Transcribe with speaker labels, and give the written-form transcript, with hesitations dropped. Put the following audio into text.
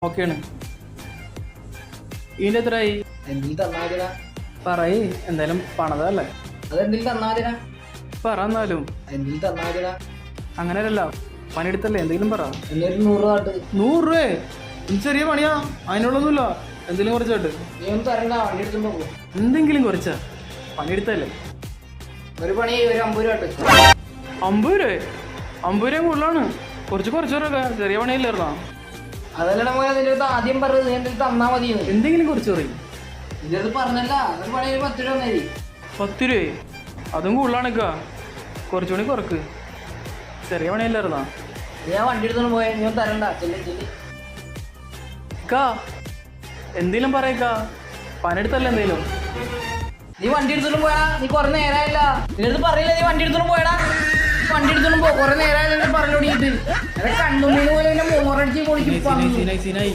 Speaker 1: ഓക്കെയാണ്. ഇതിന്റെ എത്രയായി?
Speaker 2: എന്തെങ്കിലും തന്നാതിരാ.
Speaker 1: പറയ്, എന്തായാലും പണതല്ലേ.
Speaker 2: അതെന്തെങ്കിലും തന്നാതിരാ.
Speaker 1: പറ എന്നാലും.
Speaker 2: എന്തെങ്കിലും തന്നാതിരാ.
Speaker 1: അങ്ങനെയല്ല, പണിയെടുത്തല്ലേ, എന്തെങ്കിലും പറ.
Speaker 2: എന്നൊരു 100 രൂപ കാട്ട്.
Speaker 1: 100 രൂപ? ഇത് ചെറിയ പണിയാ, അതിനുള്ളൊന്നുമില്ല. എന്തെങ്കിലും കുറച്ചായിട്ട്.
Speaker 2: നീ ഒന്നും തരണ്ട, വണ്ടി എടുത്തുമ്പോ പോകും.
Speaker 1: എന്തെങ്കിലും കുറച്ചാ, പണിയെടുത്തല്ലേ.
Speaker 2: ഒരു പണി ഒരു 50 രൂപ കാട്ട്.
Speaker 1: 50 രൂപ? 50 രൂപ കൂടുതലാണ്. കുറച്ചൊക്കെ ചെറിയ പണിയല്ലായിരുന്നോ?
Speaker 2: അതല്ലട പോലെ നിന്റെ അടുത്ത് ആദ്യം പറഞ്ഞത് നീ എന്തെങ്കിലും തന്നാ മതി.
Speaker 1: എന്തെങ്കിലും കുറച്ച് പറയും.
Speaker 2: നിന്റെ അടുത്ത് പറഞ്ഞല്ല, ഒരു പണി ഒരു 10 രൂപ തന്നേരി.
Speaker 1: 10 രൂപ? അതും കൂടുതലാണിക്കാ, കുറച്ചുകൂടി കുറക്ക്. ചെറിയ പണിയല്ലായിരുന്നോ?
Speaker 2: ഞാൻ വണ്ടി എടുത്തോണ്ട് പോയാൽ നീ ഒന്നും തരണ്ട. ചെല്ലി
Speaker 1: കാ എന്തേലും പറയക്കാ, പണിയെടുത്തല്ലേ എന്തേലും.
Speaker 2: നീ വണ്ടി എടുത്തോണ്ട് പോയാ. നീ കുറെ നേരമായില്ല. നിന്റെ അടുത്ത് പറയില്ല നീ വണ്ടി എടുത്തോണ്ട് പോയടാ. വണ്ടി എടുത്തോണ്ട് പോ. കുറെ നേരമായില്ല പറഞ്ഞു തുടങ്ങിയിട്ട്. കണ്ണുമ്മീന്ന് പോലെ മോറടിച്ച് പൊളിക്കും.